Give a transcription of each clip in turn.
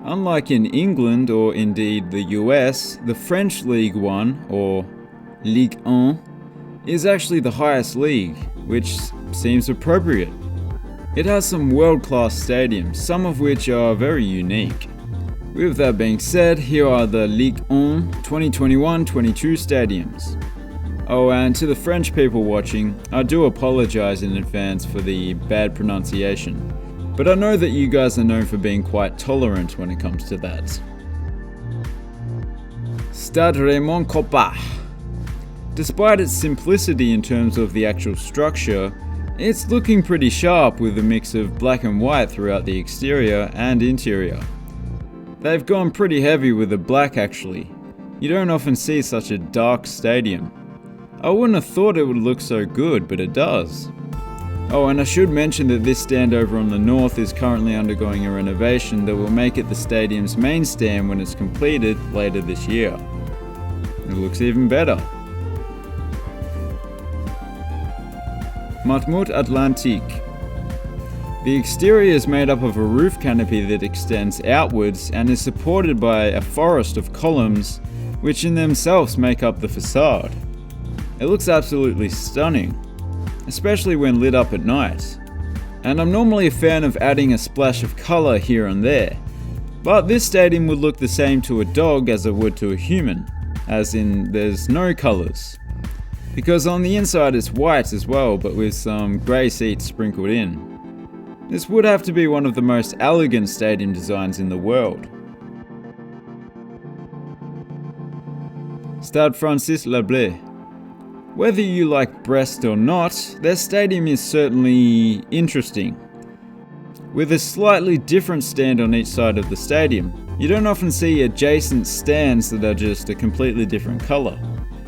Unlike in England or indeed the US, the French Ligue 1, or Ligue 1, is actually the highest league, which seems appropriate. It has some world-class stadiums, some of which are very unique. With that being said, here are the Ligue 1 2021-22 stadiums. Oh, and to the French people watching, I do apologize in advance for the bad pronunciation, but I know that you guys are known for being quite tolerant when it comes to that. Stade Raymond Kopa. Despite its simplicity in terms of the actual structure, it's looking pretty sharp with a mix of black and white throughout the exterior and interior. They've gone pretty heavy with the black actually. You don't often see such a dark stadium. I wouldn't have thought it would look so good, but it does. Oh, and I should mention that this stand over on the north is currently undergoing a renovation that will make it the stadium's main stand when it's completed later this year. It looks even better. Matmut Atlantique. The exterior is made up of a roof canopy that extends outwards and is supported by a forest of columns, which in themselves make up the facade. It looks absolutely stunning, especially when lit up at night. And I'm normally a fan of adding a splash of colour here and there, but this stadium would look the same to a dog as it would to a human, as in there's no colours. Because on the inside it's white as well, but with some grey seats sprinkled in. This would have to be one of the most elegant stadium designs in the world. Stade Francis Lablais. Whether you like Brest or not, their stadium is certainly interesting. With a slightly different stand on each side of the stadium, you don't often see adjacent stands that are just a completely different colour.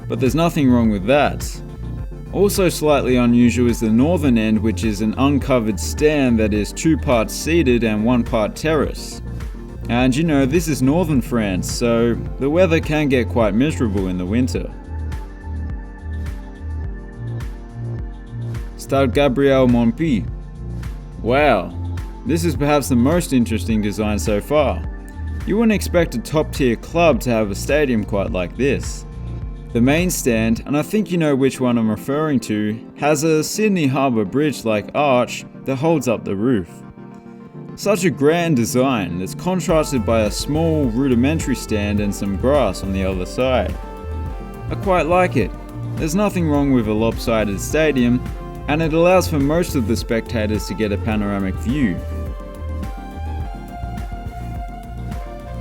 But there's nothing wrong with that. Also slightly unusual is the northern end, which is an uncovered stand that is 2 parts seated and 1 part terrace. And you know, this is northern France, so the weather can get quite miserable in the winter. Stade Gabriel Monpi. Wow, this is perhaps the most interesting design so far. You wouldn't expect a top tier club to have a stadium quite like this. The main stand, and I think you know which one I'm referring to, has a Sydney Harbour Bridge-like arch that holds up the roof. Such a grand design that's contrasted by a small rudimentary stand and some grass on the other side. I quite like it. There's nothing wrong with a lopsided stadium, and it allows for most of the spectators to get a panoramic view.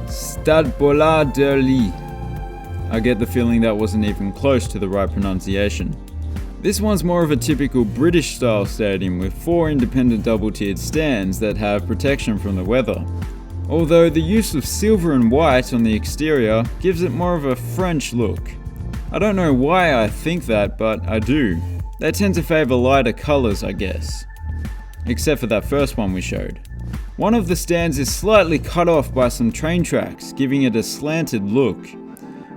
Stadpolar Delhi. I get the feeling that wasn't even close to the right pronunciation. This one's more of a typical British style stadium with 4 independent double-tiered stands that have protection from the weather. Although the use of silver and white on the exterior gives it more of a French look. I don't know why I think that, but I do. They tend to favour lighter colours, I guess. Except for that first one we showed. One of the stands is slightly cut off by some train tracks, giving it a slanted look,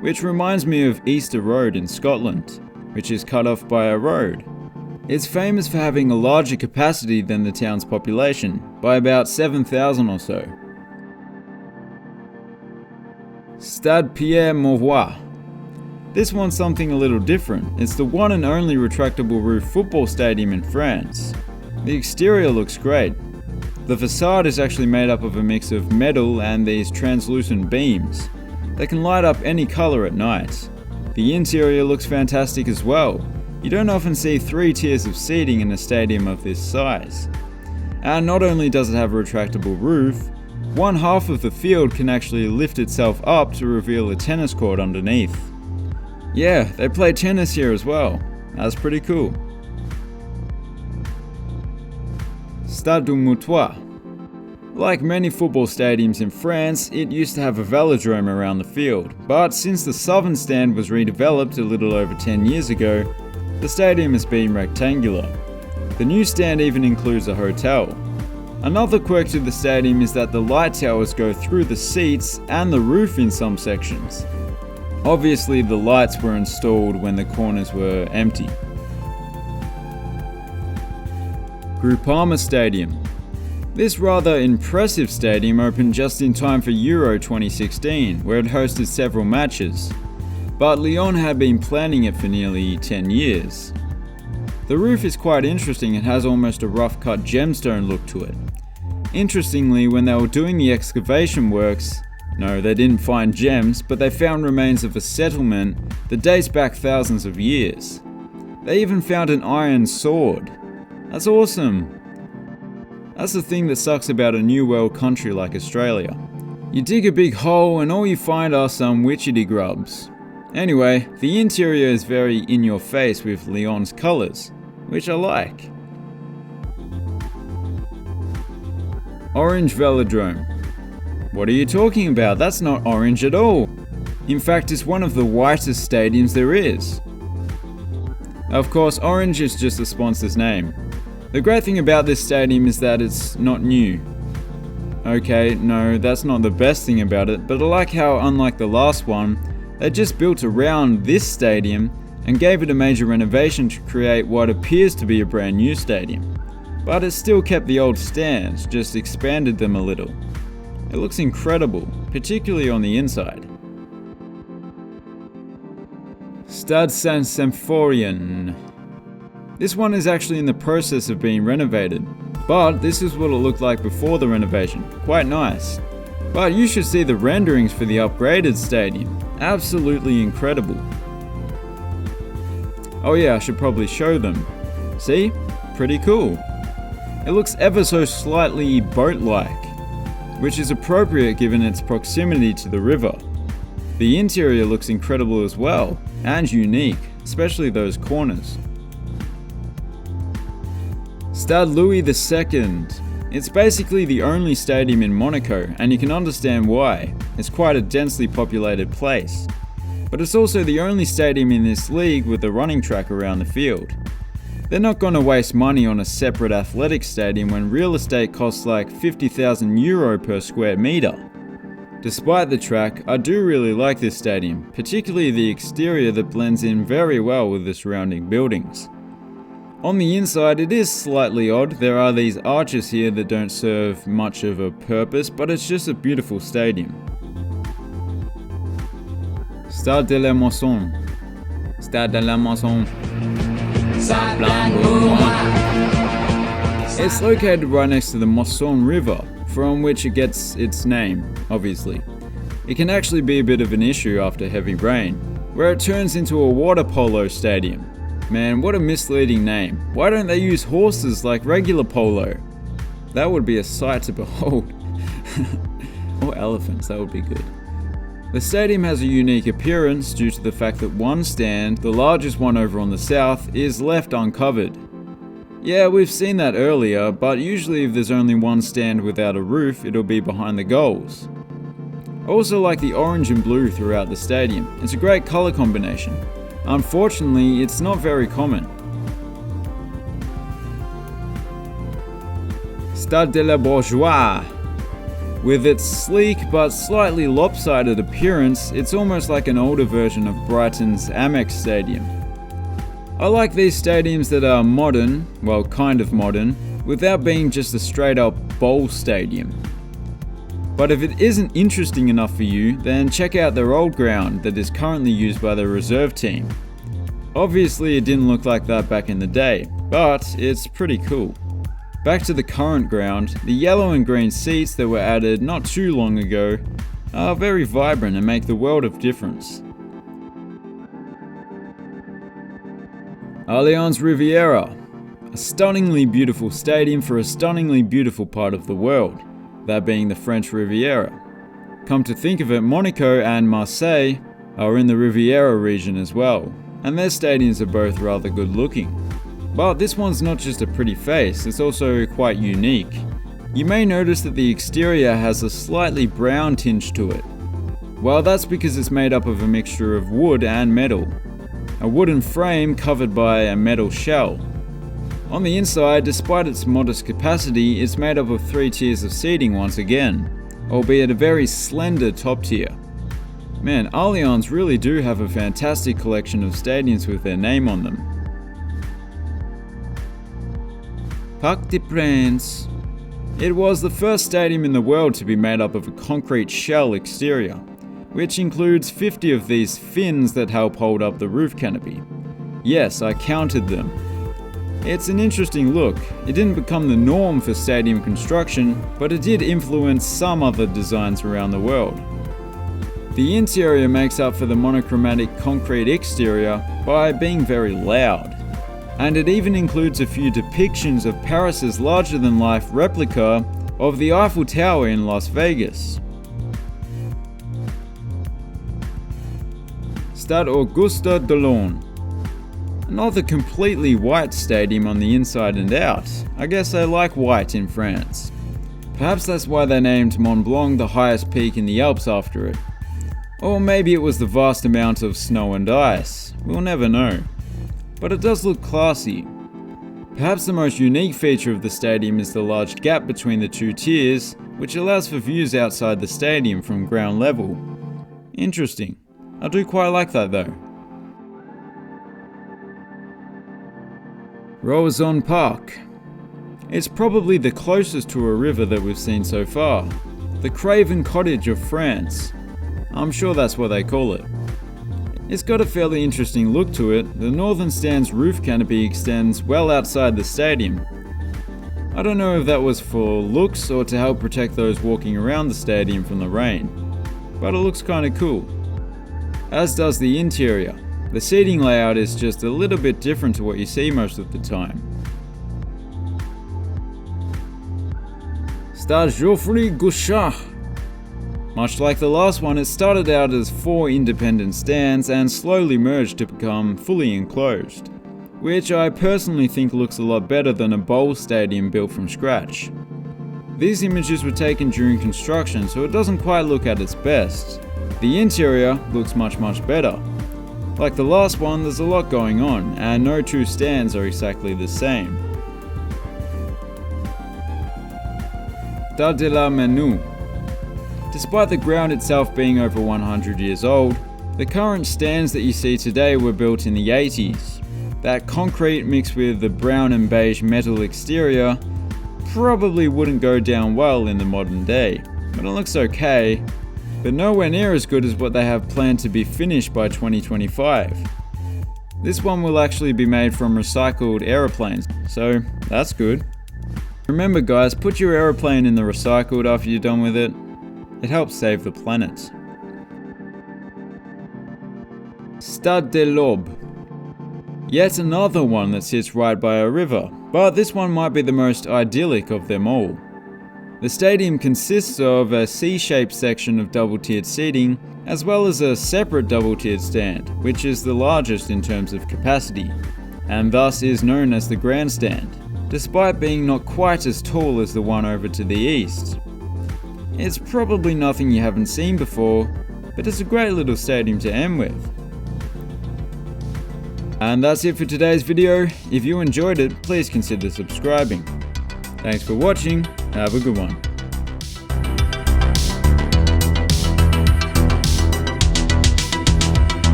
which reminds me of Easter Road in Scotland, which is cut off by a road. It's famous for having a larger capacity than the town's population, by about 7,000 or so. Stade Pierre Mauroy. This one's something a little different. It's the one and only retractable roof football stadium in France. The exterior looks great. The facade is actually made up of a mix of metal and these translucent beams. They can light up any colour at night. The interior looks fantastic as well. You don't often see 3 tiers of seating in a stadium of this size. And not only does it have a retractable roof, one half of the field can actually lift itself up to reveal a tennis court underneath. Yeah, they play tennis here as well. That's pretty cool. Stade du Moutois. Like many football stadiums in France, it used to have a velodrome around the field, but since the southern stand was redeveloped a little over 10 years ago, the stadium has been rectangular. The new stand even includes a hotel. Another quirk to the stadium is that the light towers go through the seats and the roof in some sections. Obviously the lights were installed when the corners were empty. Grupalma Stadium. This rather impressive stadium opened just in time for Euro 2016, where it hosted several matches. But Lyon had been planning it for nearly 10 years. The roof is quite interesting and has almost a rough cut gemstone look to it. Interestingly, when they were doing the excavation works, no, they didn't find gems, but they found remains of a settlement that dates back thousands of years. They even found an iron sword. That's awesome. That's the thing that sucks about a new world country like Australia. You dig a big hole and all you find are some witchetty grubs. Anyway, the interior is very in your face with Lyon's colours, which I like. Orange Velodrome. What are you talking about? That's not orange at all. In fact, it's one of the whitest stadiums there is. Of course, orange is just the sponsor's name. The great thing about this stadium is that it's not new. Okay, no, that's not the best thing about it, but I like how, unlike the last one, they just built around this stadium and gave it a major renovation to create what appears to be a brand new stadium. But it still kept the old stands, just expanded them a little. It looks incredible, particularly on the inside. Stade Saint-Symphorien. This one is actually in the process of being renovated, but this is what it looked like before the renovation. Quite nice. But you should see the renderings for the upgraded stadium. Absolutely incredible. Oh yeah, I should probably show them. See? Pretty cool. It looks ever so slightly boat-like, which is appropriate given its proximity to the river. The interior looks incredible as well, and unique, especially those corners. Stade Louis II. It's basically the only stadium in Monaco, and you can understand why. It's quite a densely populated place. But it's also the only stadium in this league with a running track around the field. They're not going to waste money on a separate athletic stadium when real estate costs like €50,000 per square metre. Despite the track, I do really like this stadium, particularly the exterior that blends in very well with the surrounding buildings. On the inside, it is slightly odd. There are these arches here that don't serve much of a purpose, but it's just a beautiful stadium. Stade de la Moisson. Stade de la Moisson. It's located right next to the Moisson River, from which it gets its name, obviously. It can actually be a bit of an issue after heavy rain, where it turns into a water polo stadium. Man, what a misleading name. Why don't they use horses like regular polo? That would be a sight to behold. Or elephants, that would be good. The stadium has a unique appearance due to the fact that one stand, the largest one over on the south, is left uncovered. Yeah, we've seen that earlier, but usually if there's only one stand without a roof, it'll be behind the goals. I also like the orange and blue throughout the stadium. It's a great colour combination. Unfortunately, it's not very common. Stade de la Bourgeois. With its sleek but slightly lopsided appearance, it's almost like an older version of Brighton's Amex Stadium. I like these stadiums that are modern, well kind of modern, without being just a straight up bowl stadium. But if it isn't interesting enough for you, then check out their old ground that is currently used by the reserve team. Obviously it didn't look like that back in the day, but it's pretty cool. Back to the current ground, the yellow and green seats that were added not too long ago are very vibrant and make the world of difference. Alion's Riviera, a stunningly beautiful stadium for a stunningly beautiful part of the world, that being the French Riviera. Come to think of it, Monaco and Marseille are in the Riviera region as well, and their stadiums are both rather good looking. But this one's not just a pretty face, it's also quite unique. You may notice that the exterior has a slightly brown tinge to it. Well, that's because it's made up of a mixture of wood and metal. A wooden frame covered by a metal shell. On the inside, despite its modest capacity, it's made up of 3 tiers of seating once again, albeit a very slender top tier. Man, Allianz really do have a fantastic collection of stadiums with their name on them. Parc des Princes. It was the first stadium in the world to be made up of a concrete shell exterior, which includes 50 of these fins that help hold up the roof canopy. Yes, I counted them. It's an interesting look. It didn't become the norm for stadium construction, but it did influence some other designs around the world. The interior makes up for the monochromatic concrete exterior by being very loud. And it even includes a few depictions of Paris's larger-than-life replica of the Eiffel Tower in Las Vegas. Stade Auguste Delorme. Another completely white stadium on the inside and out. I guess they like white in France. Perhaps that's why they named Mont Blanc the highest peak in the Alps after it. Or maybe it was the vast amount of snow and ice. We'll never know. But it does look classy. Perhaps the most unique feature of the stadium is the large gap between the two tiers, which allows for views outside the stadium from ground level. Interesting. I do quite like that though. Roseanne Park. It's probably the closest to a river that we've seen so far. The Craven Cottage of France. I'm sure that's what they call it. It's got a fairly interesting look to it. The northern stand's roof canopy extends well outside the stadium. I don't know if that was for looks or to help protect those walking around the stadium from the rain, but it looks kinda cool. As does the interior. The seating layout is just a little bit different to what you see most of the time. Stade Geoffroy Guichard. Much like the last one, it started out as 4 independent stands and slowly merged to become fully enclosed, which I personally think looks a lot better than a bowl stadium built from scratch. These images were taken during construction, so it doesn't quite look at its best. The interior looks much better. Like the last one, there's a lot going on, and no two stands are exactly the same. Stade de la Menu. Despite the ground itself being over 100 years old, the current stands that you see today were built in the 80s. That concrete mixed with the brown and beige metal exterior probably wouldn't go down well in the modern day, but it looks okay. But nowhere near as good as what they have planned to be finished by 2025. This one will actually be made from recycled aeroplanes, so that's good. Remember guys, put your aeroplane in the recycled after you're done with it. It helps save the planet. Stade de l'Aube. Yet another one that sits right by a river, but this one might be the most idyllic of them all. The stadium consists of a C-shaped section of double-tiered seating, as well as a separate double-tiered stand, which is the largest in terms of capacity, and thus is known as the Grandstand, despite being not quite as tall as the one over to the east. It's probably nothing you haven't seen before, but it's a great little stadium to end with. And that's it for today's video. If you enjoyed it, please consider subscribing. Thanks for watching, have a good one.